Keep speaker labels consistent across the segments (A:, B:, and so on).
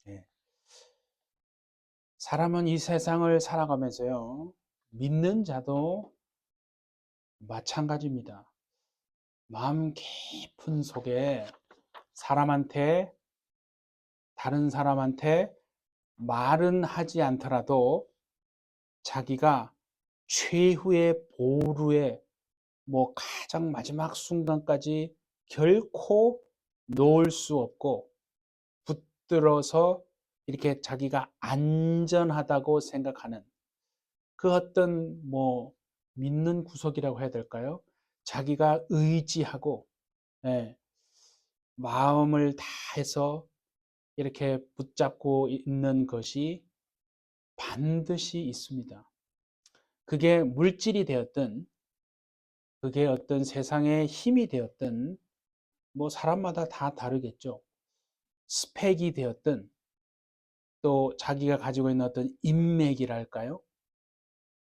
A: 예. 사람은 이 세상을 살아가면서요, 믿는 자도 마찬가지입니다. 마음 깊은 속에 사람한테, 다른 사람한테 말은 하지 않더라도 자기가 최후의 보루의 가장 마지막 순간까지 결코 놓을 수 없고 붙들어서 이렇게 자기가 안전하다고 생각하는 그 어떤 믿는 구석이라고 해야 될까요? 자기가 의지하고, 예, 마음을 다해서 이렇게 붙잡고 있는 것이 반드시 있습니다. 그게 물질이 되었든, 그게 어떤 세상의 힘이 되었든, 사람마다 다 다르겠죠. 스펙이 되었든, 또 자기가 가지고 있는 어떤 인맥이랄까요?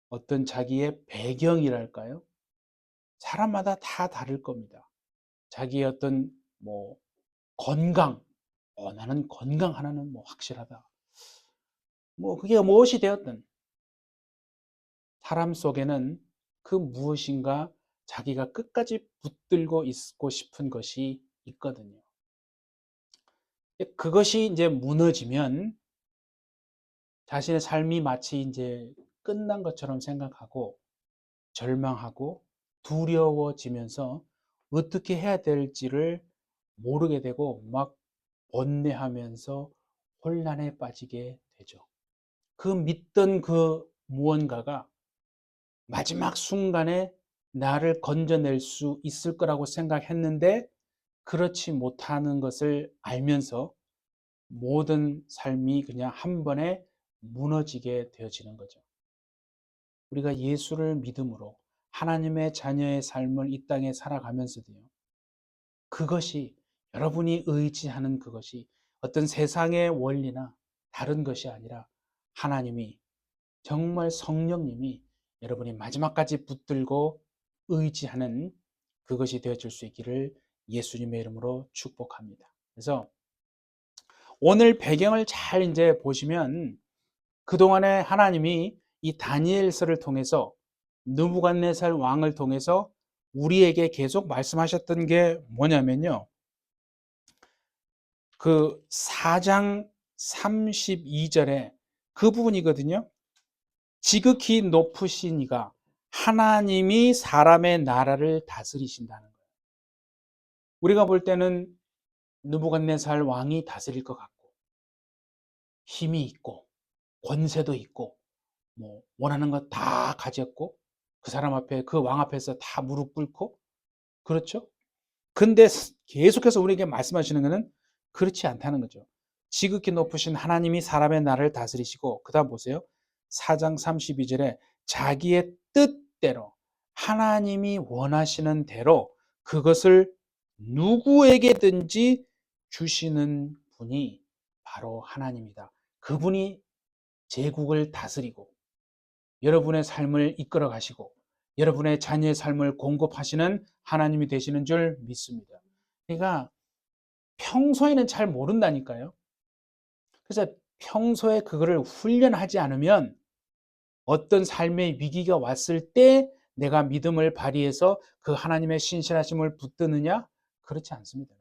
A: 어떤 자기의 배경이랄까요? 사람마다 다 다를 겁니다. 자기의 어떤 건강, 나는 건강 하나는 확실하다. 그게 무엇이 되었든 사람 속에는 그 무엇인가 자기가 끝까지 붙들고 있고 싶은 것이 있거든요. 그것이 이제 무너지면 자신의 삶이 마치 이제 끝난 것처럼 생각하고 절망하고 두려워지면서 어떻게 해야 될지를 모르게 되고 막 번뇌하면서 혼란에 빠지게 되죠. 그 믿던 그 무언가가 마지막 순간에 나를 건져낼 수 있을 거라고 생각했는데 그렇지 못하는 것을 알면서 모든 삶이 그냥 한 번에 무너지게 되어지는 거죠. 우리가 예수를 믿음으로 하나님의 자녀의 삶을 이 땅에 살아가면서도요. 그것이 여러분이 의지하는 그것이 어떤 세상의 원리나 다른 것이 아니라 하나님이 정말 성령님이 여러분이 마지막까지 붙들고 의지하는 그것이 되어질 수 있기를 예수님의 이름으로 축복합니다. 그래서 오늘 배경을 잘 이제 보시면 그동안에 하나님이 이 다니엘서를 통해서 느부갓네살 왕을 통해서 우리에게 계속 말씀하셨던 게 뭐냐면요. 그 4장 32절에 그 부분이거든요. 지극히 높으신 이가 하나님이 사람의 나라를 다스리신다는 거예요. 우리가 볼 때는 느부갓네살 왕이 다스릴 것 같고 힘이 있고 권세도 있고 원하는 것 다 가졌고 그 사람 앞에 그 왕 앞에서 다 무릎 꿇고 그렇죠? 근데 계속해서 우리에게 말씀하시는 것은 그렇지 않다는 거죠. 지극히 높으신 하나님이 사람의 나라를 다스리시고 그다음 보세요. 4장 32절에 자기의 뜻대로 하나님이 원하시는 대로 그것을 누구에게든지 주시는 분이 바로 하나님이다. 그분이 제국을 다스리고 여러분의 삶을 이끌어 가시고 여러분의 자녀의 삶을 공급하시는 하나님이 되시는 줄 믿습니다. 그러니까 평소에는 잘 모른다니까요. 그래서 평소에 그거를 훈련하지 않으면 어떤 삶의 위기가 왔을 때 내가 믿음을 발휘해서 그 하나님의 신실하심을 붙드느냐? 그렇지 않습니다.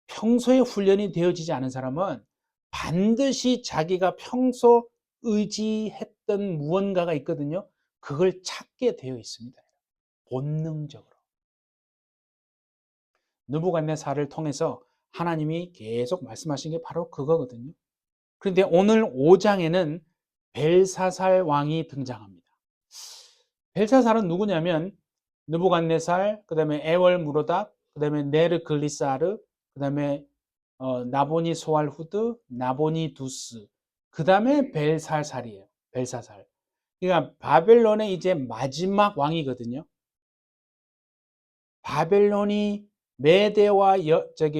A: 평소에 훈련이 되어지지 않은 사람은 반드시 자기가 평소 의지했던 무언가가 있거든요. 그걸 찾게 되어 있습니다. 본능적으로. 느부갓네살을 통해서 하나님이 계속 말씀하신 게 바로 그거거든요. 그런데 오늘 5장에는 벨사살 왕이 등장합니다. 벨사살은 누구냐면 느부갓네살, 그다음에 에월무로닥, 그다음에 네르글리사르, 그다음에 나보니 소알후드, 나보니 두스, 그다음에 벨사살이에요. 벨사살. 그러니까 바벨론의 이제 마지막 왕이거든요. 바벨론이 메대와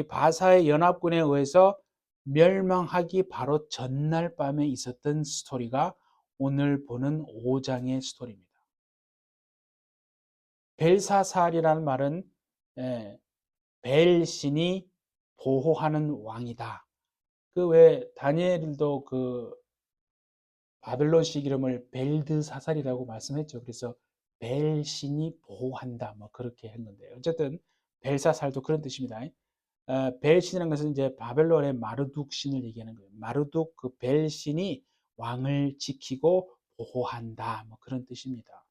A: 바사의 연합군에 의해서 멸망하기 바로 전날 밤에 있었던 스토리가 오늘 보는 5장의 스토리입니다. 벨사살이라는 말은 벨신이 보호하는 왕이다. 그 왜 다니엘도 그 바벨론식 이름을 벨드사살이라고 말씀했죠. 그래서 벨신이 보호한다 뭐 그렇게 했는데 어쨌든 벨사살도 그런 뜻입니다. 벨신이라는 것은 이제 바벨론의 마르둑 신을 얘기하는 거예요. 마르둑 그 벨신이 왕을 지키고 보호한다 뭐 그런 뜻입니다.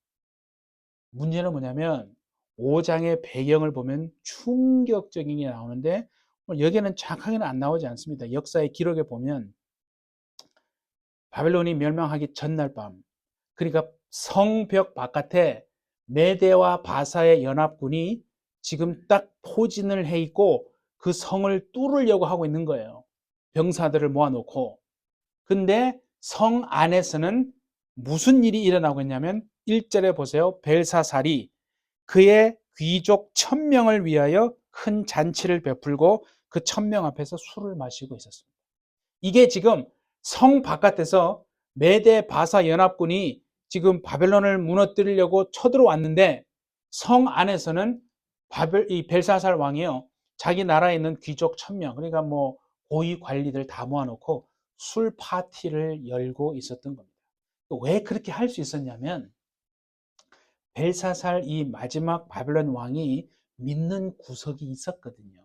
A: 문제는 뭐냐면 5장의 배경을 보면 충격적인 게 나오는데 여기에는 정확하게는 안 나오지 않습니다. 역사의 기록에 보면 바벨론이 멸망하기 전날 밤, 그러니까 성벽 바깥에 메대와 바사의 연합군이 지금 딱 포진을 해 있고 그 성을 뚫으려고 하고 있는 거예요. 병사들을 모아놓고. 근데 성 안에서는 무슨 일이 일어나고 있냐면 1절에 보세요. 벨사살이 그의 귀족 1000명을 위하여 큰 잔치를 베풀고 그 1000명 앞에서 술을 마시고 있었습니다. 이게 지금 성 바깥에서 메대 바사 연합군이 지금 바벨론을 무너뜨리려고 쳐들어왔는데 성 안에서는 이 벨사살 왕이요, 자기 나라에 있는 귀족 1000명, 그러니까 뭐 고위 관리들 다 모아놓고 술 파티를 열고 있었던 겁니다. 왜 그렇게 할 수 있었냐면 벨사살 이 마지막 바벨론 왕이 믿는 구석이 있었거든요.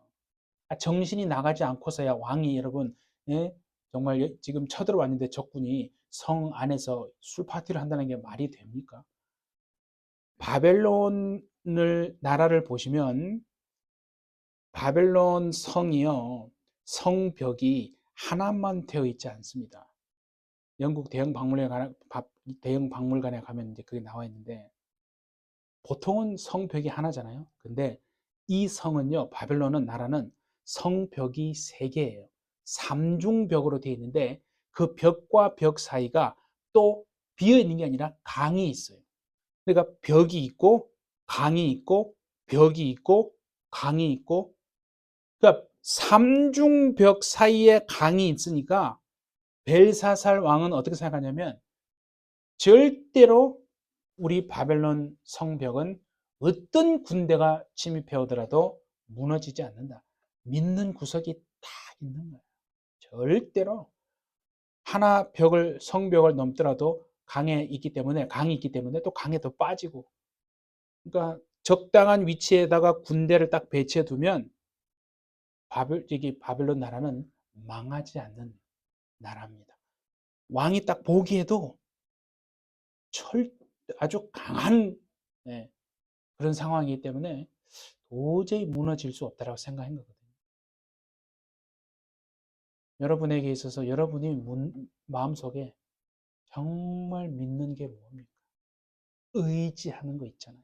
A: 정신이 나가지 않고서야 왕이, 여러분, 예? 정말 지금 쳐들어왔는데 적군이 성 안에서 술 파티를 한다는 게 말이 됩니까? 바벨론을 나라를 보시면 바벨론 성이요, 성벽이 하나만 되어 있지 않습니다. 영국 대형 박물관에 가면 이제 그게 나와 있는데 보통은 성벽이 하나잖아요. 근데 이 성은요, 바벨론은 나라는 성벽이 3개예요. 삼중벽으로 되어 있는데 그 벽과 벽 사이가 또 비어 있는 게 아니라 강이 있어요. 그러니까 벽이 있고 강이 있고 벽이 있고 강이 있고, 그러니까 삼중벽 사이에 강이 있으니까 벨사살 왕은 어떻게 생각하냐면 절대로 우리 바벨론 성벽은 어떤 군대가 침입해 오더라도 무너지지 않는다. 믿는 구석이 다 있는 거예요. 절대로 하나 성벽을 넘더라도 강이 있기 때문에 또 강에 더 빠지고. 그러니까 적당한 위치에다가 군대를 딱 배치해 두면 바벨론 나라는 망하지 않는 나라입니다. 왕이 딱 보기에도 아주 강한, 네, 그런 상황이기 때문에 도저히 무너질 수 없다고 생각한 거거든요. 여러분에게 있어서 여러분이 마음속에 정말 믿는 게 뭡니까? 의지하는 거 있잖아요.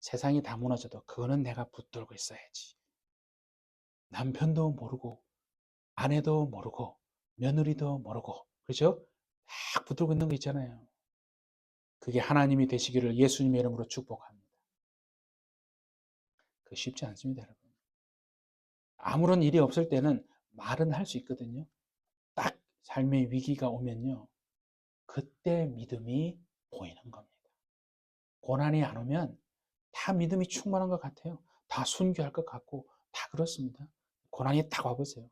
A: 세상이 다 무너져도 그거는 내가 붙들고 있어야지. 남편도 모르고 아내도 모르고 며느리도 모르고, 그렇죠? 딱 붙들고 있는 거 있잖아요. 그게 하나님이 되시기를 예수님의 이름으로 축복합니다. 그 쉽지 않습니다, 여러분. 아무런 일이 없을 때는 말은 할 수 있거든요. 딱 삶의 위기가 오면요, 그때 믿음이 보이는 겁니다. 고난이 안 오면 다 믿음이 충만한 것 같아요. 다 순교할 것 같고 다 그렇습니다. 고난이 딱 와보세요.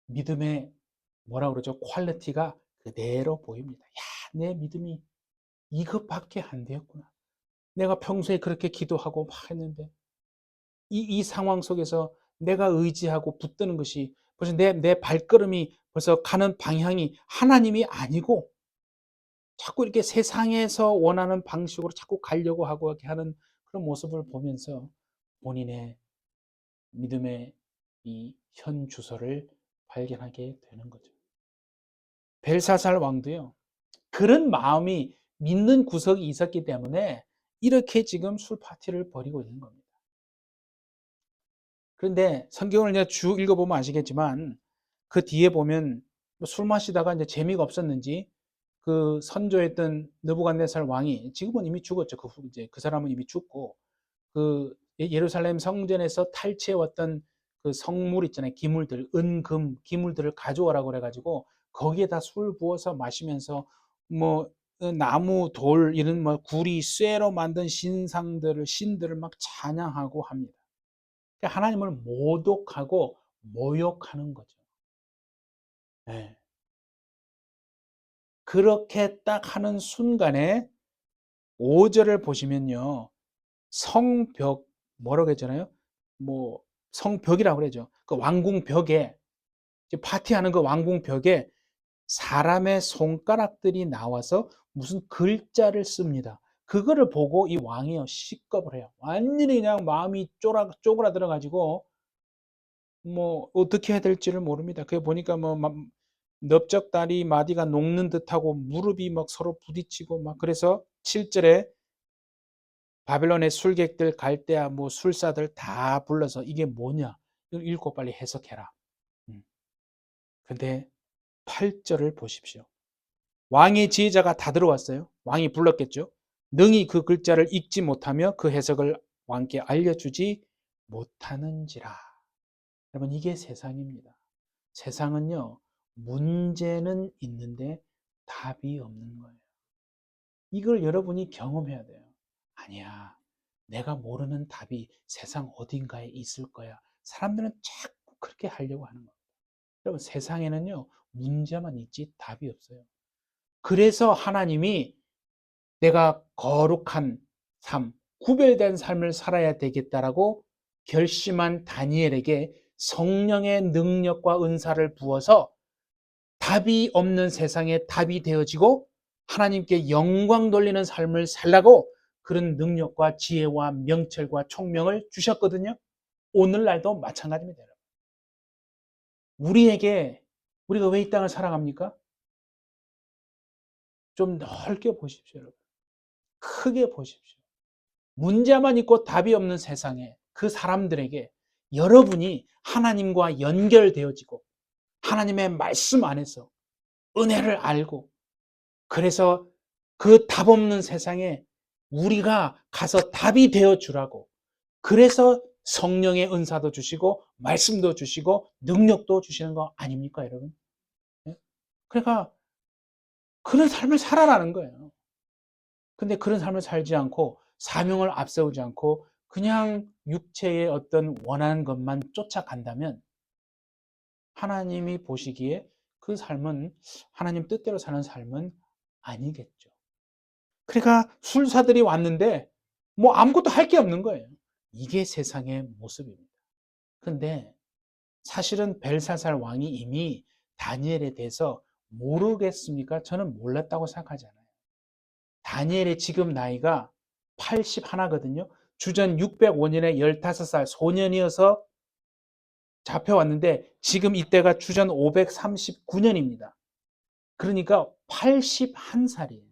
A: 믿음의 뭐라 그러죠? 퀄리티가 그대로 보입니다. 야, 내 믿음이 이것밖에 안 되었구나. 내가 평소에 그렇게 기도하고 막 했는데 이 상황 속에서 내가 의지하고 붙드는 것이 벌써 내 발걸음이 벌써 가는 방향이 하나님이 아니고 자꾸 이렇게 세상에서 원하는 방식으로 자꾸 가려고 하고 이렇게 하는 그런 모습을 보면서 본인의 믿음의 이 현 주소를 발견하게 되는 거죠. 벨사살 왕도요, 그런 마음이 믿는 구석이 있었기 때문에 이렇게 지금 술 파티를 벌이고 있는 겁니다. 그런데 성경을 이제 쭉 읽어보면 아시겠지만 그 뒤에 보면 술 마시다가 이제 재미가 없었는지 그 선조했던 느부갓네살 왕이, 지금은 이미 죽었죠. 그 사람은 이미 죽고, 그 예루살렘 성전에서 탈취해 왔던 그 성물 있잖아요. 기물들, 금 기물들을 가져오라고 그래가지고 거기에다 술 부어서 마시면서 뭐 나무, 돌 이런 뭐 구리, 쇠로 만든 신들을 막 찬양하고 합니다. 그러니까 하나님을 모독하고 모욕하는 거죠. 예. 그렇게 딱 하는 순간에 5절을 보시면요. 성벽 뭐라고 했잖아요? 뭐 성벽이라고 그러죠. 그 왕궁벽에 파티하는 그 왕궁벽에 사람의 손가락들이 나와서 무슨 글자를 씁니다. 그거를 보고 이 왕이요 식겁을 해요. 완전히 그냥 마음이 쪼그라들어 가지고 뭐 어떻게 해야 될지를 모릅니다. 그게 보니까 뭐 넓적다리 마디가 녹는 듯하고 무릎이 막 서로 부딪히고 막 그래서 7절에 바벨론의 술객들 갈대아 뭐 술사들 다 불러서 이게 뭐냐? 이걸 읽고 빨리 해석해라. 음. 근데 8절을 보십시오. 왕의 지혜자가 다 들어왔어요. 왕이 불렀겠죠. 능히 그 글자를 읽지 못하며 그 해석을 왕께 알려주지 못하는지라. 여러분 이게 세상입니다. 세상은요. 문제는 있는데 답이 없는 거예요. 이걸 여러분이 경험해야 돼요. 아니야. 내가 모르는 답이 세상 어딘가에 있을 거야. 사람들은 자꾸 그렇게 하려고 하는 거예요. 여러분 세상에는요. 문제만 있지 답이 없어요. 그래서 하나님이 내가 거룩한 삶, 구별된 삶을 살아야 되겠다라고 결심한 다니엘에게 성령의 능력과 은사를 부어서 답이 없는 세상에 답이 되어지고 하나님께 영광 돌리는 삶을 살라고 그런 능력과 지혜와 명철과 총명을 주셨거든요. 오늘날도 마찬가지입니다. 우리에게 우리가 왜 이 땅을 살아갑니까? 좀 넓게 보십시오. 여러분. 크게 보십시오. 문제만 있고 답이 없는 세상에 그 사람들에게 여러분이 하나님과 연결되어지고 하나님의 말씀 안에서 은혜를 알고 그래서 그 답 없는 세상에 우리가 가서 답이 되어 주라고 그래서 성령의 은사도 주시고 말씀도 주시고 능력도 주시는 거 아닙니까 여러분? 그러니까 그런 삶을 살아라는 거예요. 근데 그런 삶을 살지 않고 사명을 앞세우지 않고 그냥 육체의 어떤 원하는 것만 쫓아간다면 하나님이 보시기에 그 삶은 하나님 뜻대로 사는 삶은 아니겠죠. 그러니까 술사들이 왔는데 뭐 아무것도 할 게 없는 거예요. 이게 세상의 모습입니다. 근데 사실은 벨사살 왕이 이미 다니엘에 대해서 모르겠습니까? 저는 몰랐다고 생각하지 않아요. 다니엘의 지금 나이가 81거든요. 주전 605년에 15살 소년이어서 잡혀왔는데 지금 이때가 주전 539년입니다. 그러니까 81살이에요.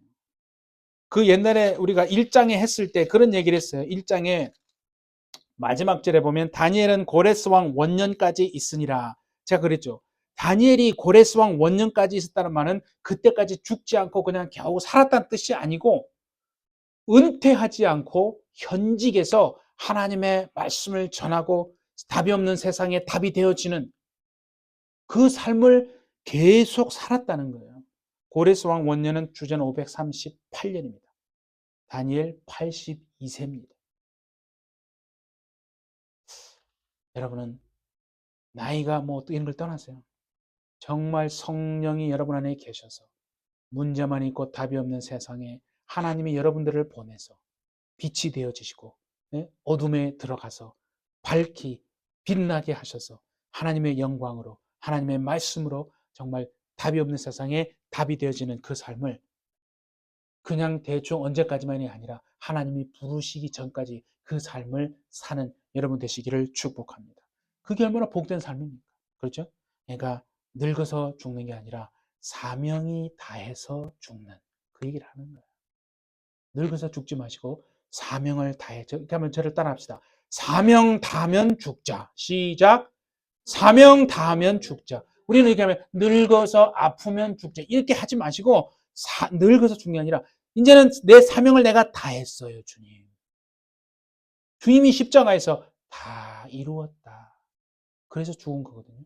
A: 그 옛날에 우리가 1장에 했을 때 그런 얘기를 했어요. 1장에 마지막 절에 보면 다니엘은 고레스 왕 원년까지 있으니라. 제가 그랬죠. 다니엘이 고레스 왕 원년까지 있었다는 말은 그때까지 죽지 않고 그냥 겨우 살았다는 뜻이 아니고 은퇴하지 않고 현직에서 하나님의 말씀을 전하고 답이 없는 세상에 답이 되어지는 그 삶을 계속 살았다는 거예요. 고레스 왕 원년은 주전 538년입니다. 다니엘 82세입니다. 여러분은 나이가 뭐 이런 걸 떠나세요. 정말 성령이 여러분 안에 계셔서 문제만 있고 답이 없는 세상에 하나님이 여러분들을 보내서 빛이 되어지시고 어둠에 들어가서 밝히 빛나게 하셔서 하나님의 영광으로 하나님의 말씀으로 정말 답이 없는 세상에 답이 되어지는 그 삶을 그냥 대충 언제까지만이 아니라 하나님이 부르시기 전까지 그 삶을 사는 여러분 되시기를 축복합니다. 그게 얼마나 복된 삶입니까? 그렇죠? 그러니까 늙어서 죽는 게 아니라 사명이 다해서 죽는 그 얘기를 하는 거예요. 늙어서 죽지 마시고 사명을 다해. 이렇게 하면 저를 따라합시다. 사명 다하면 죽자. 시작. 사명 다하면 죽자. 우리는 이렇게 하면 늙어서 아프면 죽자. 이렇게 하지 마시고 늙어서 죽는 게 아니라 이제는 내 사명을 내가 다했어요, 주님. 주님이 십자가에서 다 이루었다. 그래서 죽은 거거든요.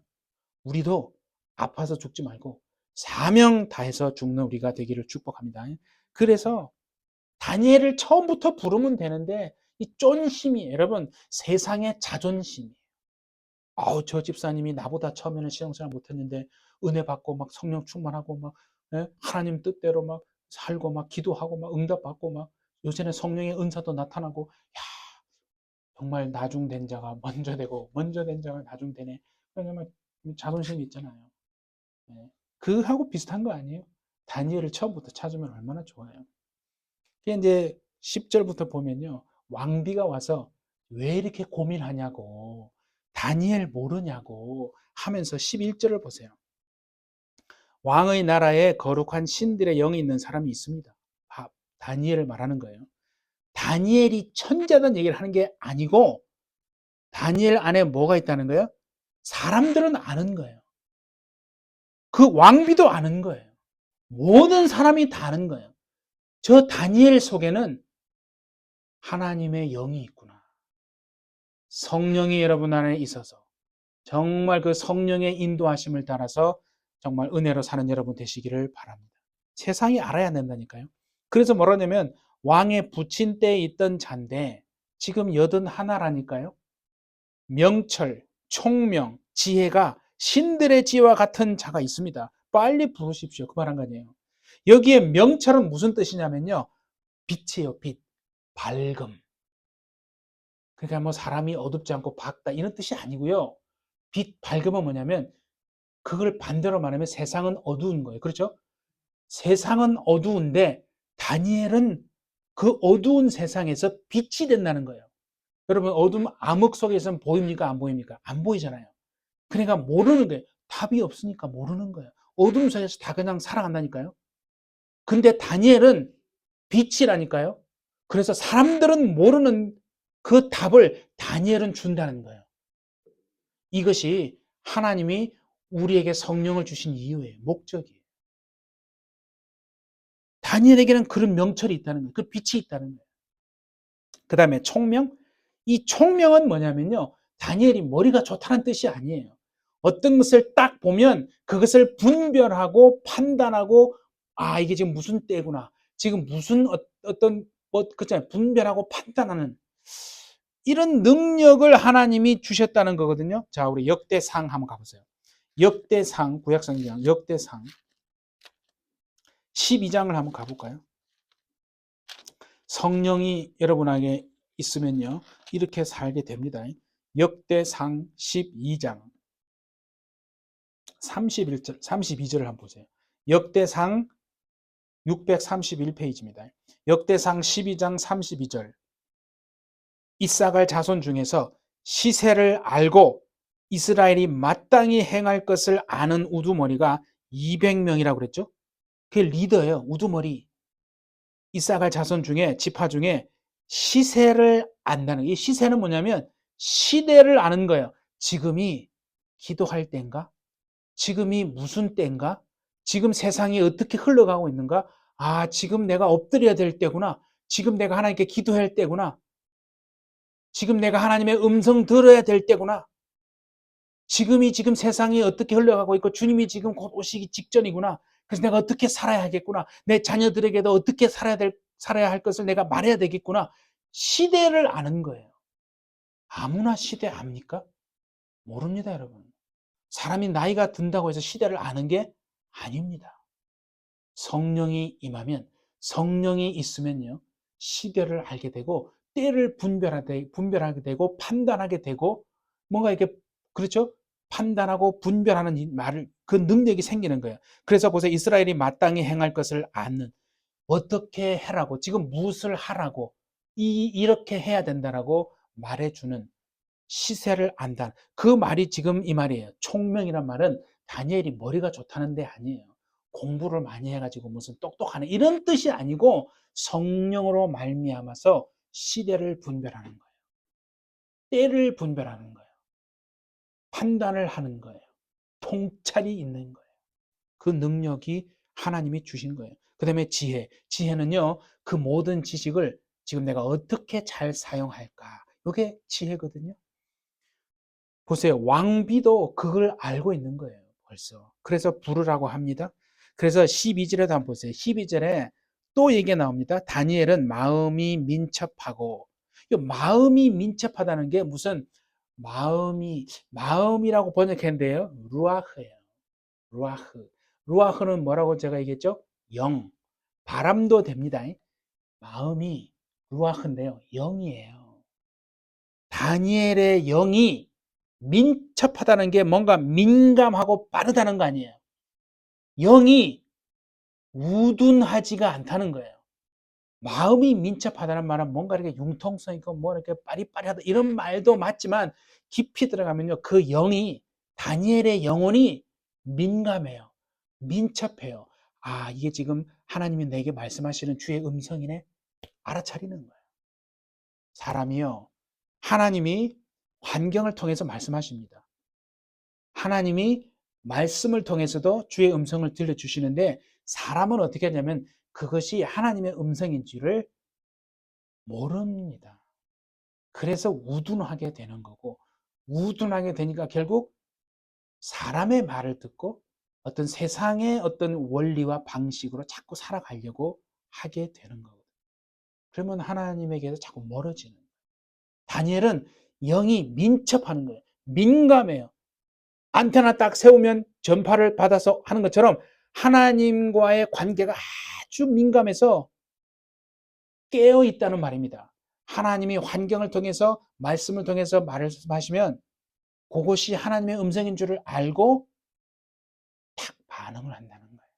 A: 우리도 아파서 죽지 말고 사명 다해서 죽는 우리가 되기를 축복합니다. 그래서 다니엘을 처음부터 부르면 되는데 이 쫀심이 여러분 세상의 자존심이에요. 아우 저 집사님이 나보다 처음에는 신앙생활 못했는데 은혜 받고 막 성령 충만하고 막 예? 하나님 뜻대로 막 살고 막 기도하고 막 응답 받고 막 요새는 성령의 은사도 나타나고 야, 정말 나중된 자가 먼저 되고 먼저 된 자가 나중되네. 왜냐면 자존심이 있잖아요. 예. 그하고 비슷한 거 아니에요? 다니엘을 처음부터 찾으면 얼마나 좋아요. 그게 이제 10절부터 보면요. 왕비가 와서 왜 이렇게 고민하냐고, 다니엘 모르냐고 하면서 11절을 보세요. 왕의 나라에 거룩한 신들의 영이 있는 사람이 있습니다. 다니엘을 말하는 거예요. 다니엘이 천재다는 얘기를 하는 게 아니고 다니엘 안에 뭐가 있다는 거예요? 사람들은 아는 거예요. 그 왕비도 아는 거예요. 모든 사람이 다 아는 거예요. 저 다니엘 속에는 하나님의 영이 있구나. 성령이 여러분 안에 있어서 정말 그 성령의 인도하심을 따라서 정말 은혜로 사는 여러분 되시기를 바랍니다. 세상이 알아야 된다니까요. 그래서 뭐라냐면 왕의 부친 때에 있던 잔데 지금 81라니까요. 명철, 총명, 지혜가 신들의 지혜와 같은 자가 있습니다. 빨리 부르십시오. 그 말한 거 아니에요. 여기에 명철은 무슨 뜻이냐면요. 빛이에요. 빛. 밝음. 그러니까 뭐 사람이 어둡지 않고 밝다 이런 뜻이 아니고요. 빛, 밝음은 뭐냐면 그걸 반대로 말하면 세상은 어두운 거예요. 그렇죠? 세상은 어두운데 다니엘은 그 어두운 세상에서 빛이 된다는 거예요. 여러분 어둠 암흑 속에서는 보입니까? 안 보입니까? 안 보이잖아요. 그러니까 모르는 거예요. 답이 없으니까 모르는 거예요. 어둠 속에서 다 그냥 살아간다니까요. 근데 다니엘은 빛이라니까요. 그래서 사람들은 모르는 그 답을 다니엘은 준다는 거예요. 이것이 하나님이 우리에게 성령을 주신 이유예요. 목적이에요. 다니엘에게는 그런 명철이 있다는 거예요. 그 빛이 있다는 거예요. 그 다음에 총명. 이 총명은 뭐냐면요. 다니엘이 머리가 좋다는 뜻이 아니에요. 어떤 것을 딱 보면 그것을 분별하고 판단하고 아 이게 지금 무슨 때구나. 지금 무슨 어떤 뭐 그렇잖아요. 분별하고 판단하는 이런 능력을 하나님이 주셨다는 거거든요. 자, 우리 역대상 한번 가보세요. 역대상 구약성경 역대상 12장을 한번 가볼까요? 성령이 여러분에게 있으면요. 이렇게 살게 됩니다. 역대상 12장 31절, 32절을 한번 보세요. 역대상 631페이지입니다. 역대상 12장 32절. 이사갈 자손 중에서 시세를 알고 이스라엘이 마땅히 행할 것을 아는 우두머리가 200명이라고 그랬죠? 그게 리더예요. 우두머리. 이사갈 자손 중에 지파 중에 시세를 안다는 이 시세는 뭐냐면 시대를 아는 거예요. 지금이 기도할 때인가? 지금이 무슨 때인가? 지금 세상이 어떻게 흘러가고 있는가? 아, 지금 내가 엎드려야 될 때구나. 지금 내가 하나님께 기도해야 할 때구나. 지금 내가 하나님의 음성 들어야 될 때구나. 지금 세상이 어떻게 흘러가고 있고 주님이 지금 곧 오시기 직전이구나. 그래서 내가 어떻게 살아야 하겠구나. 내 자녀들에게도 어떻게 살아야 할 것을 내가 말해야 되겠구나. 시대를 아는 거예요. 아무나 시대 압니까? 모릅니다, 여러분. 사람이 나이가 든다고 해서 시대를 아는 게 아닙니다. 성령이 임하면 성령이 있으면요. 시대를 알게 되고 때를 분별하게 되고 판단하게 되고 뭔가 이렇게 그렇죠? 판단하고 분별하는 이 말을 그 능력이 생기는 거예요. 그래서 보세요. 이스라엘이 마땅히 행할 것을 아는 어떻게 해라고 지금 무엇을 하라고 이렇게 해야 된다라고 말해주는 시세를 안다. 그 말이 지금 이 말이에요. 총명이란 말은 다니엘이 머리가 좋다는 데 아니에요. 공부를 많이 해가지고 무슨 똑똑하네 이런 뜻이 아니고 성령으로 말미암아서 시대를 분별하는 거예요. 때를 분별하는 거예요. 판단을 하는 거예요. 통찰이 있는 거예요. 그 능력이 하나님이 주신 거예요. 그 다음에 지혜. 지혜는요, 그 모든 지식을 지금 내가 어떻게 잘 사용할까. 이게 지혜거든요. 보세요. 왕비도 그걸 알고 있는 거예요. 벌써. 그래서 부르라고 합니다. 그래서 12절에도 한번 보세요. 12절에 또 얘기가 나옵니다. 다니엘은 마음이 민첩하고 이 마음이 민첩하다는 게 무슨 마음이라고 번역했는데요. 루아흐예요. 루아흐. 루아흐는 뭐라고 제가 얘기했죠? 영. 바람도 됩니다. 마음이 루아흐인데요. 영이에요. 다니엘의 영이 민첩하다는 게 뭔가 민감하고 빠르다는 거 아니에요. 영이 우둔하지가 않다는 거예요. 마음이 민첩하다는 말은 뭔가 이렇게 융통성 있고 뭐 이렇게 빠리빠리하다 이런 말도 맞지만 깊이 들어가면요. 그 영이 다니엘의 영혼이 민감해요. 민첩해요. 아, 이게 지금 하나님이 내게 말씀하시는 주의 음성이네. 알아차리는 거예요. 사람이요. 하나님이 환경을 통해서 말씀하십니다. 하나님이 말씀을 통해서도 주의 음성을 들려주시는데 사람은 어떻게 하냐면 그것이 하나님의 음성인 줄을 모릅니다. 그래서 우둔하게 되는 거고 우둔하게 되니까 결국 사람의 말을 듣고 어떤 세상의 어떤 원리와 방식으로 자꾸 살아가려고 하게 되는 거거든요. 그러면 하나님에게서 자꾸 멀어지는 거예요. 다니엘은 영이 민첩하는 거예요. 민감해요. 안테나 딱 세우면 전파를 받아서 하는 것처럼 하나님과의 관계가 아주 민감해서 깨어 있다는 말입니다. 하나님이 환경을 통해서 말씀을 통해서 말씀하시면 그것이 하나님의 음성인 줄을 알고 탁 반응을 한다는 거예요.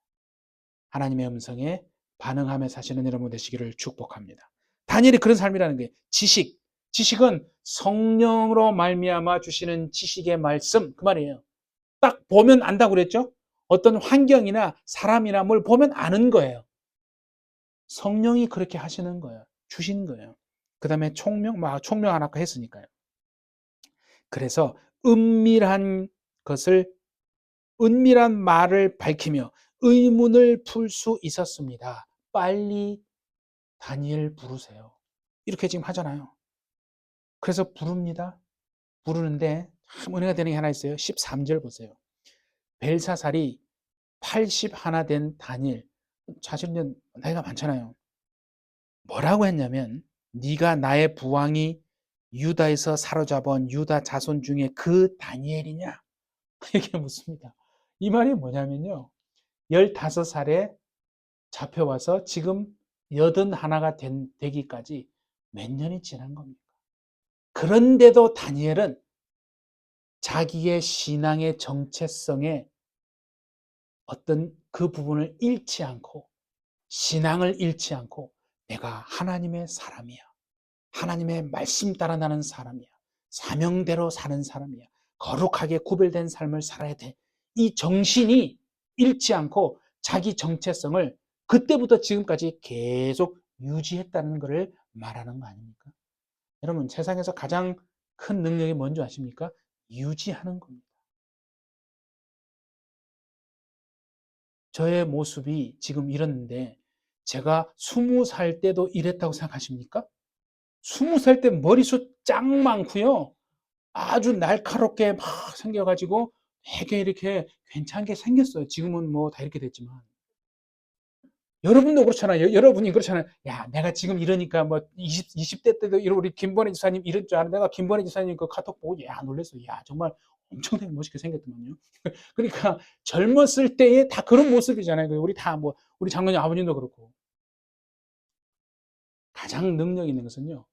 A: 하나님의 음성에 반응하며 사시는 여러분 되시기를 축복합니다. 다니엘이 그런 삶이라는 게 지식은 성령으로 말미암아 주시는 지식의 말씀 그 말이에요. 딱 보면 안다고 그랬죠? 어떤 환경이나 사람이나 뭘 보면 아는 거예요. 성령이 그렇게 하시는 거예요. 주신 거예요. 그 다음에 총명 안 아까 했으니까요. 그래서 은밀한 것을 은밀한 말을 밝히며 의문을 풀 수 있었습니다. 빨리 다니엘 부르세요. 이렇게 지금 하잖아요. 그래서 부릅니다. 부르는데 참 은혜가 되는 게 하나 있어요. 13절 보세요. 벨사살이 81 된 다니엘, 사실은 나이가 많잖아요. 뭐라고 했냐면 네가 나의 부왕이 유다에서 사로잡은 유다 자손 중에 그 다니엘이냐? 이렇게 묻습니다. 이 말이 뭐냐면요. 15살에 잡혀와서 지금 81가 되기까지 몇 년이 지난 겁니까? 그런데도 다니엘은 자기의 신앙의 정체성에 어떤 그 부분을 잃지 않고 신앙을 잃지 않고 내가 하나님의 사람이야. 하나님의 말씀 따라 나는 사람이야. 사명대로 사는 사람이야. 거룩하게 구별된 삶을 살아야 돼. 이 정신이 잃지 않고 자기 정체성을 그때부터 지금까지 계속 유지했다는 것을 말하는 거 아닙니까? 여러분, 세상에서 가장 큰 능력이 뭔지 아십니까? 유지하는 겁니다. 저의 모습이 지금 이랬는데 제가 20살 때도 이랬다고 생각하십니까? 20살 때 머리숱 짱 많고요. 아주 날카롭게 막 생겨가지고 되게 이렇게 괜찮게 생겼어요. 지금은 뭐 다 이렇게 됐지만. 여러분도 그렇잖아요. 여러분이 그렇잖아요. 야, 내가 지금 이러니까 뭐 20대 때도 우리 김번혜 지사님 이럴 줄 알아. 내가 김번혜 지사님 그 카톡 보고 야, 놀랐어. 야, 정말 엄청나게 멋있게 생겼더만요. 그러니까 젊었을 때의 다 그런 모습이잖아요. 우리 다 뭐, 우리 장로님 아버님도 그렇고. 가장 능력 있는 것은요.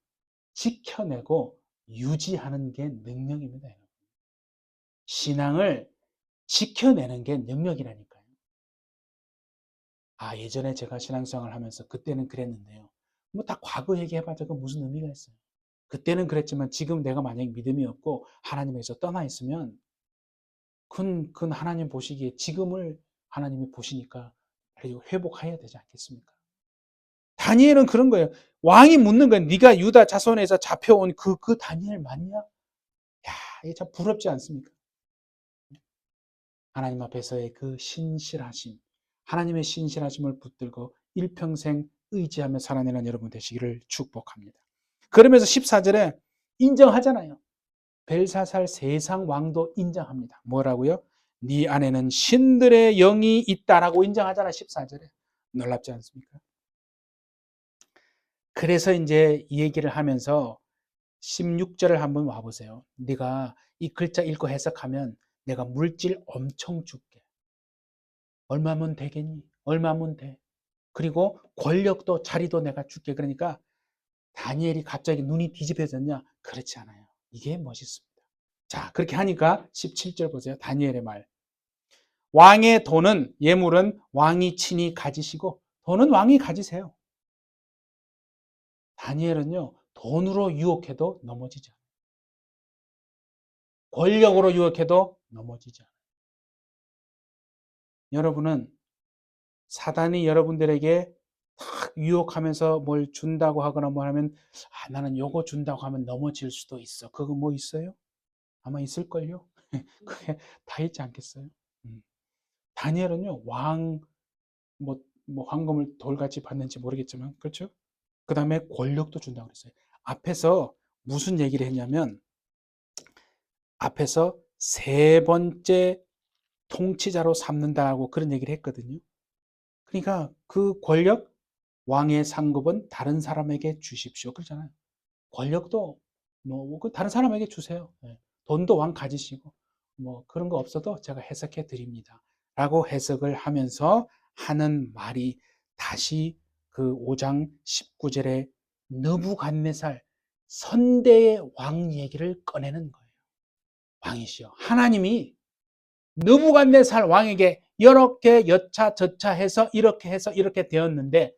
A: 지켜내고 유지하는 게 능력입니다. 신앙을 지켜내는 게 능력이라니까요. 아, 예전에 제가 신앙생활을 하면서 그때는 그랬는데요. 뭐 다 과거 얘기해봐도 그 무슨 의미가 있어요. 그때는 그랬지만 지금 내가 만약에 믿음이 없고 하나님에서 떠나 있으면 그건 하나님 보시기에 지금을 하나님이 보시니까 회복해야 되지 않겠습니까? 다니엘은 그런 거예요. 왕이 묻는 거예요. 네가 유다 자손에서 잡혀온 그 다니엘 맞냐? 야, 이게 참 부럽지 않습니까? 하나님 앞에서의 그 신실하심, 하나님의 신실하심을 붙들고 일평생 의지하며 살아내는 여러분 되시기를 축복합니다. 그러면서 14절에 인정하잖아요. 벨사살 세상 왕도 인정합니다. 뭐라고요? 네 안에는 신들의 영이 있다라고 인정하잖아요. 14절에. 놀랍지 않습니까? 그래서 이제 이 얘기를 하면서 16절을 한번 와보세요. 네가 이 글자 읽고 해석하면 내가 물질 엄청 줄게. 얼마면 되겠니? 얼마면 돼? 그리고 권력도 자리도 내가 줄게. 그러니까 다니엘이 갑자기 눈이 뒤집혀졌냐? 그렇지 않아요. 이게 멋있습니다. 자, 그렇게 하니까 17절 보세요. 다니엘의 말. 왕의 돈은, 예물은 왕이 친히 가지시고, 돈은 왕이 가지세요. 다니엘은요, 돈으로 유혹해도 넘어지지 않아요. 권력으로 유혹해도 넘어지지 않아요. 여러분은 사단이 여러분들에게 탁 유혹하면서 뭘 준다고 하거나 뭐 하면, 나는 요거 준다고 하면 넘어질 수도 있어. 그거 뭐 있어요? 아마 있을걸요? 그게 다 있지 않겠어요? 음. 다니엘은요, 뭐 황금을 돌같이 받는지 모르겠지만, 그렇죠? 그 다음에 권력도 준다고 그랬어요. 앞에서 무슨 얘기를 했냐면, 앞에서 세 번째 통치자로 삼는다고 그런 얘기를 했거든요. 그러니까 그 권력, 왕의 상급은 다른 사람에게 주십시오. 그렇잖아요. 권력도 그 다른 사람에게 주세요. 예. 돈도 왕 가지시고 뭐 그런 거 없어도 제가 해석해 드립니다. 라고 해석을 하면서 하는 말이 다시 그 5장 19절에 느부갓네살 선대의 왕 얘기를 꺼내는 거예요. 왕이시여. 하나님이 느부갓네살 왕에게 이렇게 여차저차 해서 이렇게 되었는데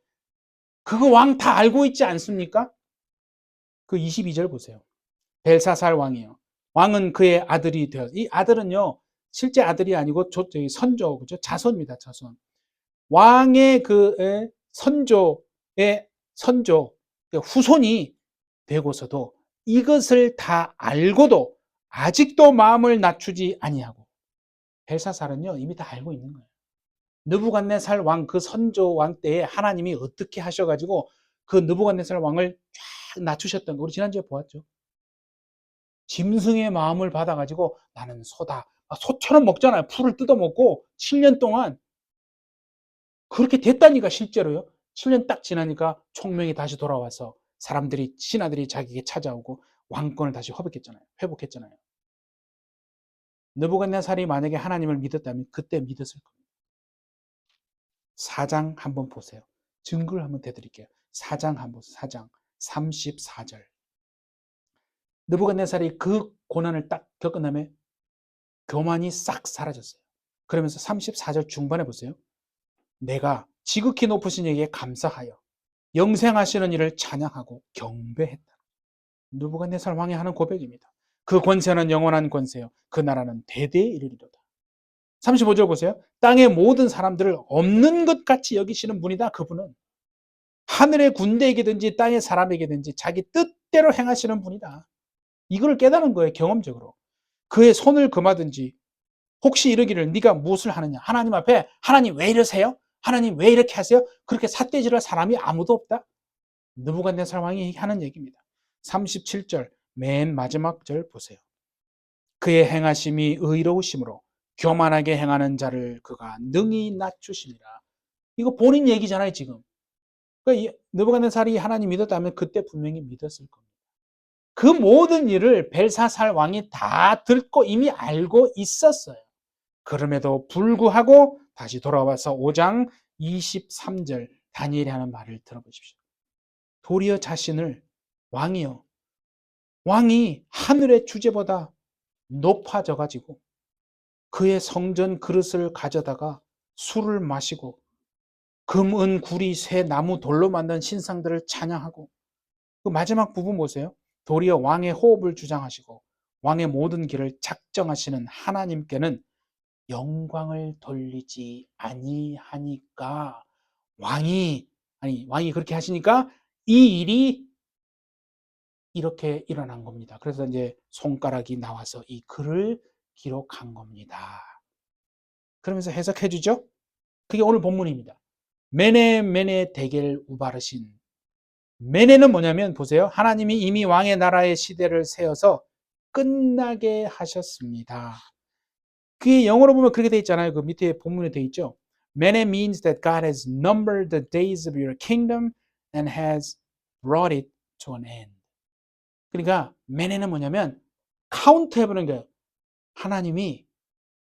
A: 그거 왕 다 알고 있지 않습니까? 그 22절 보세요. 벨사살 왕이요. 왕은 그의 아들이 되어, 이 아들은요, 실제 아들이 아니고 선조, 그죠? 자손입니다, 자손. 왕의 선조, 후손이 되고서도 이것을 다 알고도 아직도 마음을 낮추지 아니하고 벨사살은요, 이미 다 알고 있는 거예요. 느부갓네살 왕, 그 선조 왕 때에 하나님이 어떻게 하셔가지고 그 느부갓네살 왕을 쫙 낮추셨던 거 우리 지난주에 보았죠. 짐승의 마음을 받아가지고 나는 소다. 소처럼 먹잖아요. 풀을 뜯어먹고 7년 동안 그렇게 됐다니까 실제로요. 7년 딱 지나니까 총명이 다시 돌아와서 신하들이 자기에게 찾아오고 왕권을 다시 회복했잖아요. 느부갓네살이 만약에 하나님을 믿었다면 그때 믿었을 겁니다. 4장 한번 보세요. 증거를 한번 대드릴게요. 4장 한번 보세요. 4장 34절. 느부갓네살이 그 고난을 딱 겪은 다음에 교만이 싹 사라졌어요. 그러면서 34절 중반에 보세요. 내가 지극히 높으신 이에게 감사하여 영생하시는 이를 찬양하고 경배했다. 느부갓네살 왕이 하는 고백입니다. 그 권세는 영원한 권세요. 그 나라는 대대에 이르리로다. 35절 보세요. 땅의 모든 사람들을 없는 것 같이 여기시는 분이다. 그분은 하늘의 군대에게든지 땅의 사람에게든지 자기 뜻대로 행하시는 분이다. 이걸 깨달은 거예요. 경험적으로. 그의 손을 금하든지 혹시 이러기를 네가 무엇을 하느냐. 하나님 앞에 하나님 왜 이러세요? 하나님 왜 이렇게 하세요? 그렇게 삿대질할 사람이 아무도 없다. 느부갓네살 왕이 하는 얘기입니다. 37절 맨 마지막 절 보세요. 그의 행하심이 의로우심으로 교만하게 행하는 자를 그가 능히 낮추시리라. 이거 본인 얘기잖아요 지금. 그러니까 느부갓네살이 하나님 믿었다면 그때 분명히 믿었을 겁니다. 그 모든 일을 벨사살 왕이 다 듣고 이미 알고 있었어요. 그럼에도 불구하고 다시 돌아와서 5장 23절 다니엘이 하는 말을 들어보십시오. 도리어 자신을 왕이 하늘의 주제보다 높아져 가지고 그의 성전 그릇을 가져다가 술을 마시고 금, 은, 구리, 쇠, 나무, 돌로 만든 신상들을 찬양하고 그 마지막 부분 보세요. 도리어 왕의 호흡을 주장하시고 왕의 모든 길을 작정하시는 하나님께는 영광을 돌리지 아니하니까 왕이 그렇게 하시니까 이 일이 이렇게 일어난 겁니다. 그래서 이제 손가락이 나와서 이 글을 기록한 겁니다. 그러면서 해석해 주죠. 그게 오늘 본문입니다. 메네 데겔 우바르신. 메네는 뭐냐면 보세요. 하나님이 이미 왕의 나라의 시대를 세워서 끝나게 하셨습니다. 그게 영어로 보면 그렇게 돼 있잖아요. 그 밑에 본문에 돼 있죠. Mene means that God has numbered the days of your kingdom and has brought it to an end. 그러니까 메네는 뭐냐면 카운트 해보는 거예요. 하나님이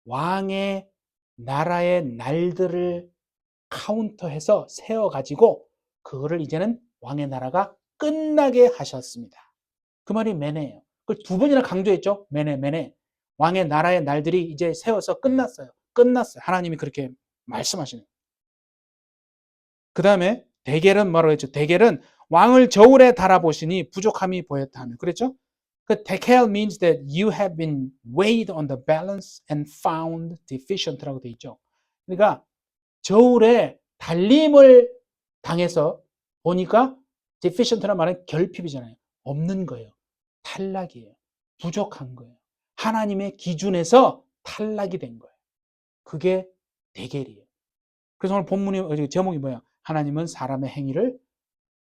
A: 왕의 나라의 날들을 카운터해서 세어가지고 그거를 이제는 왕의 나라가 끝나게 하셨습니다. 그 말이 매네예요. 그걸 두 번이나 강조했죠. 매네, 매네. 왕의 나라의 날들이 이제 세워서 끝났어요. 끝났어요. 하나님이 그렇게 말씀하시는. 그 다음에 데겔은 뭐라고 했죠? 데겔은 왕을 저울에 달아보시니 부족함이 보였다 하며 그랬죠? 그 데켈 means that you have been weighed on the balance and found deficient라고 돼 있죠. 그러니까 저울에 달림을 당해서 보니까 deficient라는 말은 결핍이잖아요. 없는 거예요. 탈락이에요. 부족한 거예요. 하나님의 기준에서 탈락이 된 거예요. 그게 데겔이에요. 그래서 오늘 본문이 제목이 뭐야? 하나님은 사람의 행위를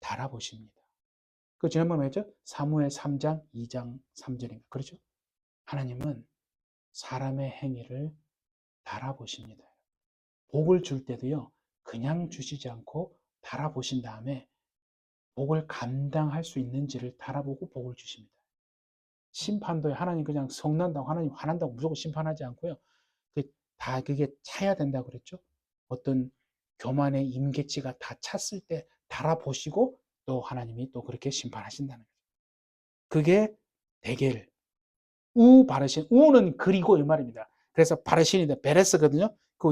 A: 달아보십니다. 그 지난번에 뭐였죠? 사무엘 3장 2장 3절인가 그렇죠? 하나님은 사람의 행위를 달아보십니다. 복을 줄 때도요. 그냥 주시지 않고 달아보신 다음에 복을 감당할 수 있는지를 달아보고 복을 주십니다. 심판도 하나님 그냥 성난다고 하나님 화난다고 무조건 심판하지 않고요. 다 그게 차야 된다고 그랬죠. 어떤 교만의 임계치가 다 찼을 때 달아보시고 또 하나님이 또 그렇게 심판하신다는 거죠. 그게 데겔 우 바르신 우는 그리고 이 말입니다. 그래서 바르신인데 베레스거든요. 그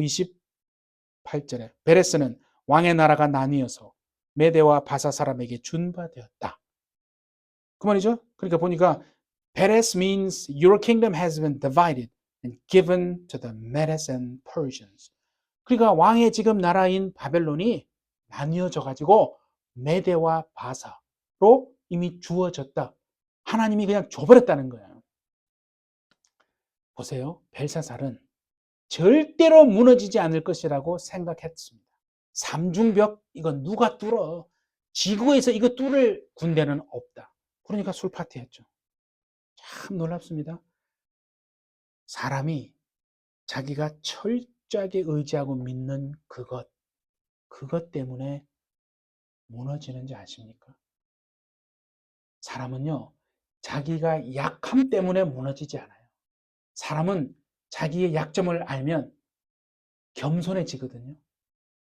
A: 28절에 베레스는 왕의 나라가 나뉘어서 메대와 바사 사람에게 준바되었다. 그 말이죠. 그러니까 보니까 베레스 means your kingdom has been divided and given to the Medes and Persians. 그러니까 왕의 지금 나라인 바벨론이 나뉘어져 가지고 메대와 바사로 이미 주어졌다. 하나님이 그냥 줘버렸다는 거예요. 보세요. 벨사살은 절대로 무너지지 않을 것이라고 생각했습니다. 삼중벽 이건 누가 뚫어? 지구에서 이거 뚫을 군대는 없다. 그러니까 술 파티했죠. 참 놀랍습니다. 사람이 자기가 철저하게 의지하고 믿는 그것 때문에 무너지는지 아십니까? 사람은요, 자기가 약함 때문에 무너지지 않아요. 사람은 자기의 약점을 알면 겸손해지거든요.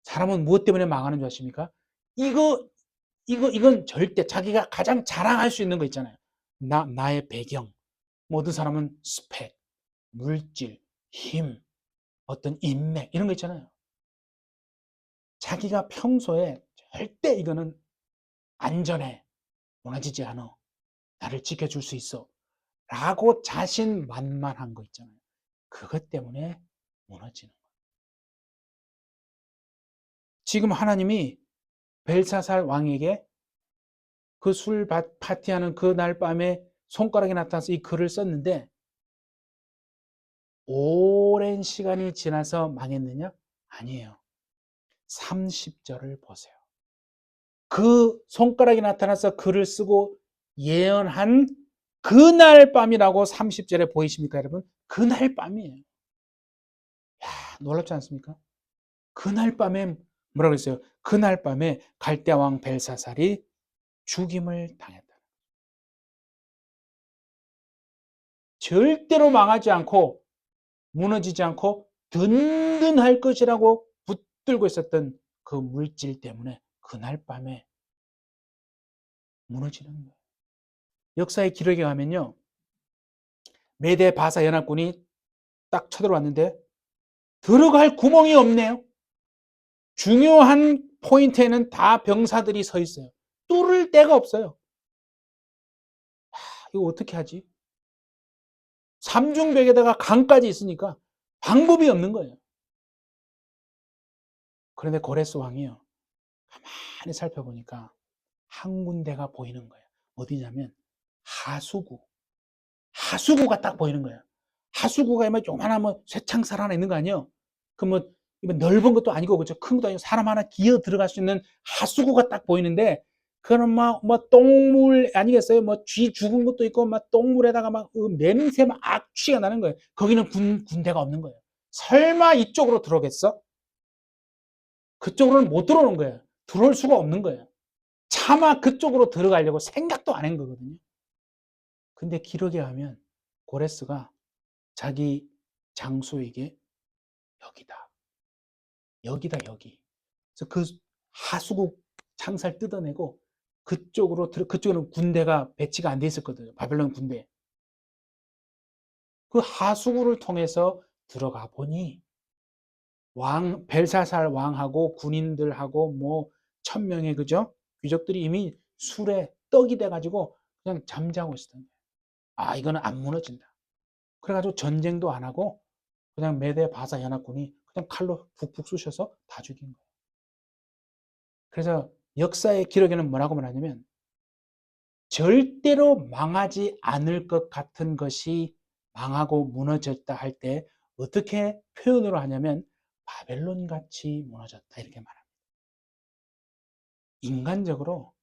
A: 사람은 무엇 때문에 망하는 줄 아십니까? 이건 절대 자기가 가장 자랑할 수 있는 거 있잖아요. 나의 배경. 모든 사람은 스펙, 물질, 힘, 어떤 인맥, 이런 거 있잖아요. 자기가 평소에 절대 이거는 안전해. 무너지지 않아. 나를 지켜줄 수 있어. 라고 자신만만한 거 있잖아요. 그것 때문에 무너지는 거예요. 지금 하나님이 벨사살 왕에게 그 술 파티하는 그 날 밤에 손가락에 나타나서 이 글을 썼는데 오랜 시간이 지나서 망했느냐? 아니에요. 30절을 보세요. 그 손가락이 나타나서 글을 쓰고 예언한 그날 밤이라고 30절에 보이십니까, 여러분? 그날 밤이에요. 야, 놀랍지 않습니까? 그날 밤에 뭐라고 그랬어요? 그날 밤에 갈대아 왕 벨사살이 죽임을 당했다. 절대로 망하지 않고 무너지지 않고 든든할 것이라고 붙들고 있었던 그 물질 때문에 그날 밤에 무너지는 거예요. 역사의 기록에 가면요. 메대 바사 연합군이 딱 쳐들어왔는데 들어갈 구멍이 없네요. 중요한 포인트에는 다 병사들이 서 있어요. 뚫을 데가 없어요. 이거 어떻게 하지? 삼중벽에다가 강까지 있으니까 방법이 없는 거예요. 그런데 고레스 왕이요. 가만히 살펴보니까 한 군데가 보이는 거예요. 어디냐면 하수구. 하수구가 딱 보이는 거예요. 하수구가 요만하면 쇠창살 하나 있는 거 아니에요? 그 넓은 것도 아니고 그죠? 큰 것도 아니고 사람 하나 기어 들어갈 수 있는 하수구가 딱 보이는데 그거는 똥물 아니겠어요? 쥐 죽은 것도 있고 똥물에다가 냄새 악취가 나는 거예요. 거기는 군대가 없는 거예요. 설마 이쪽으로 들어오겠어? 그쪽으로는 못 들어오는 거예요. 들어올 수가 없는 거예요. 차마 그쪽으로 들어가려고 생각도 안 한 거거든요. 근데 기록에 하면 고레스가 자기 장수에게 여기다. 여기다, 여기. 그래서 그 하수국 창살 뜯어내고 그쪽은 군대가 배치가 안 돼 있었거든요. 바벨론 군대. 그 하수구를 통해서 들어가 보니 벨사살 왕하고 군인들하고 뭐 1000명의 그죠? 귀족들이 이미 술에 떡이 돼가지고 그냥 잠자고 있었던 거예요. 아, 이거는 안 무너진다. 그래가지고 전쟁도 안 하고 그냥 메대 바사 연합군이 그냥 칼로 푹푹 쑤셔서 다 죽인 거예요. 그래서 역사의 기록에는 뭐라고 말하냐면 절대로 망하지 않을 것 같은 것이 망하고 무너졌다 할 때 어떻게 표현으로 하냐면 바벨론 같이 무너졌다 이렇게 말합니다. 인간적으로,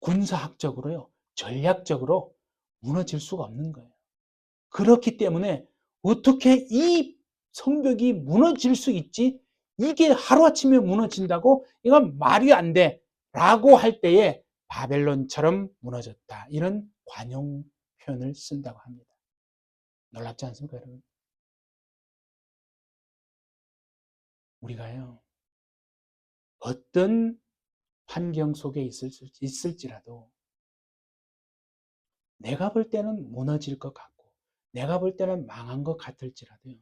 A: 군사학적으로요, 전략적으로 무너질 수가 없는 거예요. 그렇기 때문에 어떻게 이 성벽이 무너질 수 있지? 이게 하루아침에 무너진다고? 이건 말이 안 돼. 라고 할 때에 바벨론처럼 무너졌다. 이런 관용 표현을 쓴다고 합니다. 놀랍지 않습니까, 여러분? 우리가요, 어떤 환경 속에 있을지라도 내가 볼 때는 무너질 것 같고 내가 볼 때는 망한 것 같을지라도요,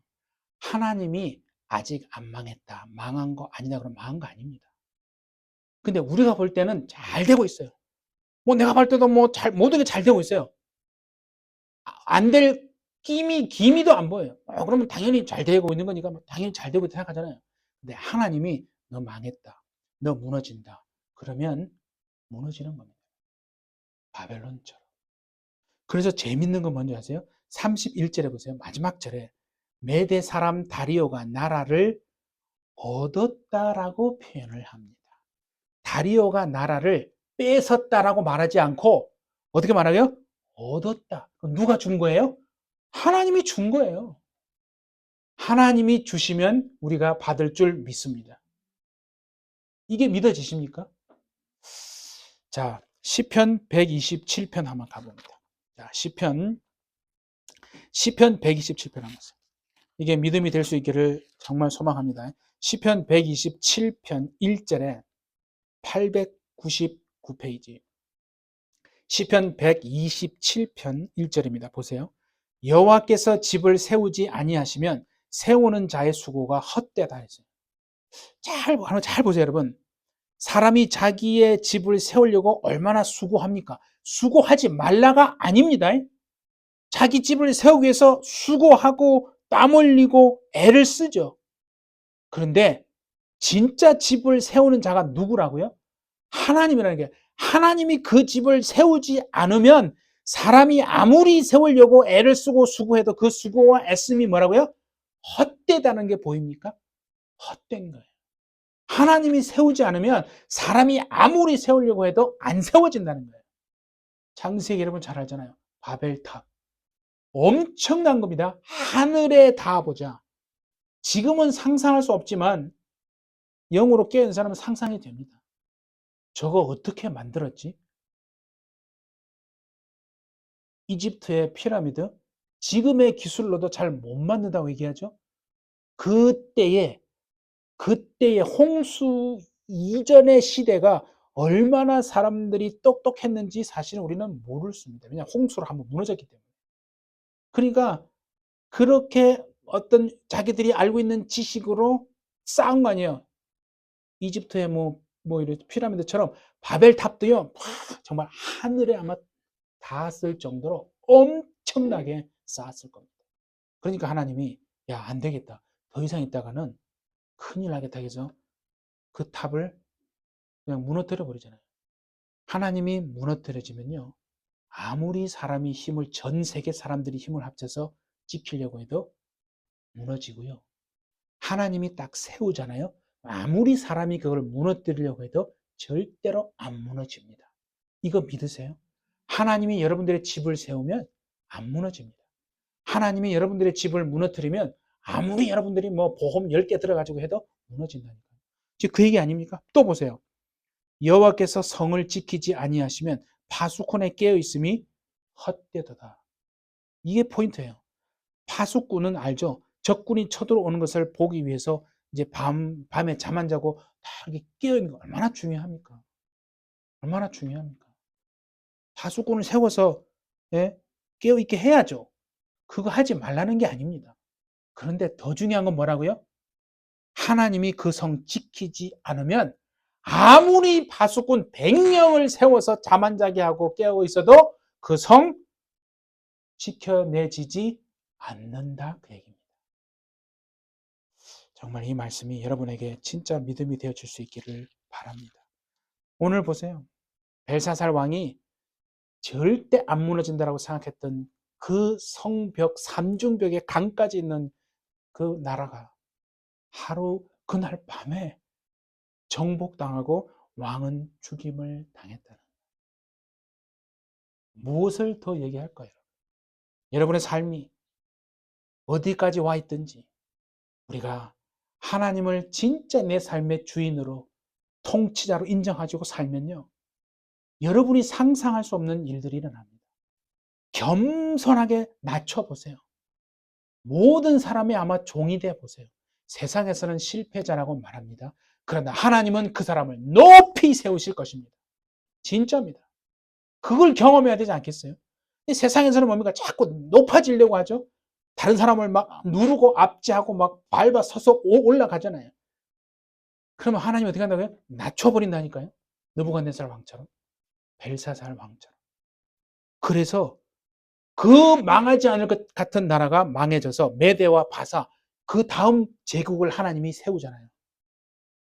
A: 하나님이 아직 안 망했다, 망한 거 아니다 그러면 망한 거 아닙니다. 근데 우리가 볼 때는 잘 되고 있어요. 뭐 내가 볼 때도 뭐 모든 게 잘 되고 있어요. 안 될 기미도 안 보여요. 그러면 당연히 잘 되고 있는 거니까 당연히 잘 되고 있다 생각하잖아요. 근데 하나님이 너 망했다, 너 무너진다 그러면 무너지는 겁니다. 바벨론처럼. 그래서 재밌는 건 뭔지 아세요? 31절에 보세요. 마지막 절에 메대 사람 다리오가 나라를 얻었다라고 표현을 합니다. 다리오가 나라를 뺏었다라고 말하지 않고 어떻게 말하요? 얻었다. 누가 준 거예요? 하나님이 준 거예요. 하나님이 주시면 우리가 받을 줄 믿습니다. 이게 믿어지십니까? 자, 시편 127편 한번 가봅니다. 자, 시편 127편 한번 보세요. 이게 믿음이 될 수 있기를 정말 소망합니다. 시편 127편 1절에 899페이지. 시편 127편 1절입니다. 보세요. 여호와께서 집을 세우지 아니하시면 세우는 자의 수고가 헛되다 했어요. 잘 보세요, 여러분. 사람이 자기의 집을 세우려고 얼마나 수고합니까? 수고하지 말라가 아닙니다. 자기 집을 세우기 위해서 수고하고 땀 흘리고 애를 쓰죠. 그런데 진짜 집을 세우는 자가 누구라고요? 하나님이라는 게, 하나님이 그 집을 세우지 않으면 사람이 아무리 세우려고 애를 쓰고 수고해도 그 수고와 애씀이 뭐라고요? 헛되다는 게 보입니까? 헛된 거예요. 하나님이 세우지 않으면 사람이 아무리 세우려고 해도 안 세워진다는 거예요. 창세기 여러분 잘 알잖아요. 바벨탑. 엄청난 겁니다. 하늘에 닿아보자. 지금은 상상할 수 없지만 영으로 깨어있는 사람은 상상이 됩니다. 저거 어떻게 만들었지? 이집트의 피라미드, 지금의 기술로도 잘 못 만든다고 얘기하죠. 그때의 홍수 이전의 시대가 얼마나 사람들이 똑똑했는지 사실은 우리는 모르겠습니다. 왜냐하면 홍수로 한번 무너졌기 때문에. 그러니까 그렇게 어떤 자기들이 알고 있는 지식으로 쌓은 거 아니에요. 이집트의 이런 피라미드처럼 바벨탑도요, 정말 하늘에 아마 닿았을 정도로 엄청나게 쌓았을 겁니다. 그러니까 하나님이 야, 안 되겠다. 더 이상 있다가는 큰일 나겠다 해서 그 탑을 그냥 무너뜨려 버리잖아요. 하나님이 무너뜨려지면요, 아무리 사람이 전 세계 사람들이 힘을 합쳐서 지키려고 해도 무너지고요. 하나님이 딱 세우잖아요. 아무리 사람이 그걸 무너뜨리려고 해도 절대로 안 무너집니다. 이거 믿으세요? 하나님이 여러분들의 집을 세우면 안 무너집니다. 하나님이 여러분들의 집을 무너뜨리면 아무리 여러분들이 보험 10개 들어가지고 해도 무너진다니까요. 지금 그 얘기 아닙니까? 또 보세요. 여호와께서 성을 지키지 아니하시면 파수꾼에 깨어 있음이 헛되도다. 이게 포인트예요. 파수꾼은 알죠. 적군이 쳐들어오는 것을 보기 위해서 이제 밤에 잠 안 자고 다 이렇게 깨어있는 거 얼마나 중요합니까? 얼마나 중요합니까? 파수꾼을 세워서, 예? 깨어있게 해야죠. 그거 하지 말라는 게 아닙니다. 그런데 더 중요한 건 뭐라고요? 하나님이 그 성 지키지 않으면 아무리 파수꾼 100명을 세워서 잠 안 자게 하고 깨어 있어도 그 성 지켜내지지 않는다, 그 얘기입니다. 정말 이 말씀이 여러분에게 진짜 믿음이 되어질 수 있기를 바랍니다. 오늘 보세요. 벨사살 왕이 절대 안 무너진다라고 생각했던 그 성벽, 삼중벽의 강까지 있는 그 나라가 그날 밤에 정복당하고 왕은 죽임을 당했다는, 무엇을 더 얘기할까요? 여러분의 삶이 어디까지 와 있든지 우리가 하나님을 진짜 내 삶의 주인으로, 통치자로 인정하고 살면요, 여러분이 상상할 수 없는 일들이 일어납니다. 겸손하게 낮춰보세요. 모든 사람이 아마 종이 돼 보세요. 세상에서는 실패자라고 말합니다. 그러나 하나님은 그 사람을 높이 세우실 것입니다. 진짜입니다. 그걸 경험해야 되지 않겠어요? 세상에서는 뭡니까? 자꾸 높아지려고 하죠. 다른 사람을 막 누르고 압제하고 막 밟아 서서 올라가잖아요. 그러면 하나님이 어떻게 한다고요? 낮춰버린다니까요. 느부갓네살 왕처럼, 벨사살 왕처럼. 그래서 그 망하지 않을 것 같은 나라가 망해져서 메대와 바사, 그 다음 제국을 하나님이 세우잖아요.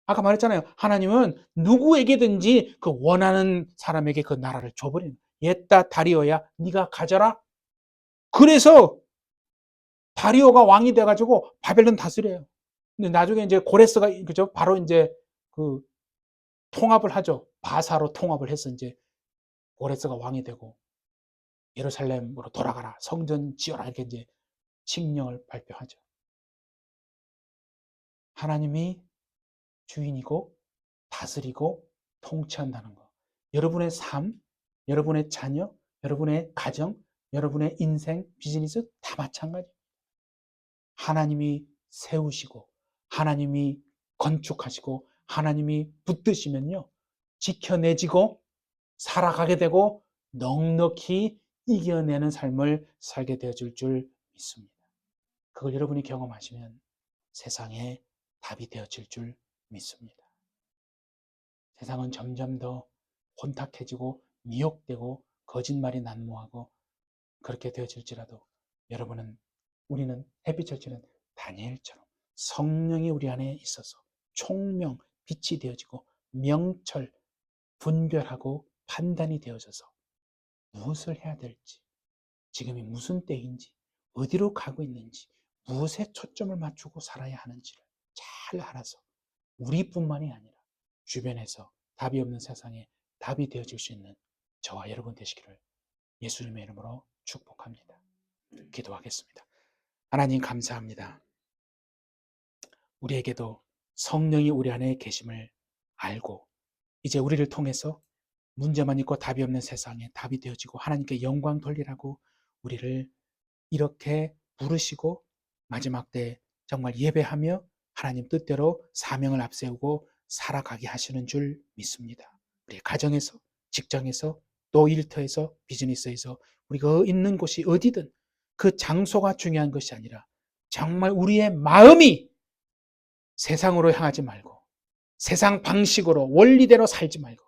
A: 아까 말했잖아요. 하나님은 누구에게든지 그 원하는 사람에게 그 나라를 줘버리는, 옛다 다리오야 네가 가져라. 그래서 다리오가 왕이 돼가지고 바벨론 다스려요. 근데 나중에 이제 고레스가, 그죠? 바로 이제 그 통합을 하죠. 바사로 통합을 해서 이제 고레스가 왕이 되고 예루살렘으로 돌아가라, 성전 지어라, 이렇게 이제 칙령을 발표하죠. 하나님이 주인이고 다스리고 통치한다는 거. 여러분의 삶, 여러분의 자녀, 여러분의 가정, 여러분의 인생, 비즈니스 다 마찬가지예요. 하나님이 세우시고 하나님이 건축하시고 하나님이 붙드시면요, 지켜내지고 살아가게 되고 넉넉히 이겨내는 삶을 살게 되어질 줄 믿습니다. 그걸 여러분이 경험하시면 세상에 답이 되어질 줄 믿습니다. 세상은 점점 더 혼탁해지고 미혹되고 거짓말이 난무하고 그렇게 되어질지라도 우리는 햇빛을지는 다니엘처럼 성령이 우리 안에 있어서 총명, 빛이 되어지고 명철, 분별하고 판단이 되어져서 무엇을 해야 될지, 지금이 무슨 때인지, 어디로 가고 있는지, 무엇에 초점을 맞추고 살아야 하는지를 잘 알아서 우리뿐만이 아니라 주변에서 답이 없는 세상에 답이 되어질 수 있는 저와 여러분 되시기를 예수님의 이름으로 축복합니다. 기도하겠습니다. 하나님 감사합니다. 우리에게도 성령이 우리 안에 계심을 알고 이제 우리를 통해서 문제만 있고 답이 없는 세상에 답이 되어지고 하나님께 영광 돌리라고 우리를 이렇게 부르시고 마지막 때 정말 예배하며 하나님 뜻대로 사명을 앞세우고 살아가게 하시는 줄 믿습니다. 우리 가정에서, 직장에서, 또 일터에서, 비즈니스에서 우리가 있는 곳이 어디든 그 장소가 중요한 것이 아니라 정말 우리의 마음이 세상으로 향하지 말고 세상 방식으로 원리대로 살지 말고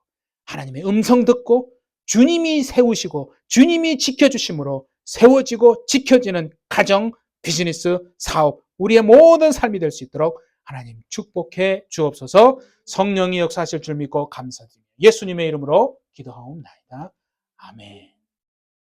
A: 하나님의 음성 듣고 주님이 세우시고 주님이 지켜주심으로 세워지고 지켜지는 가정, 비즈니스, 사업, 우리의 모든 삶이 될 수 있도록 하나님 축복해 주옵소서. 성령이 역사하실 줄 믿고 감사드립니다. 예수님의 이름으로 기도하옵나이다. 아멘.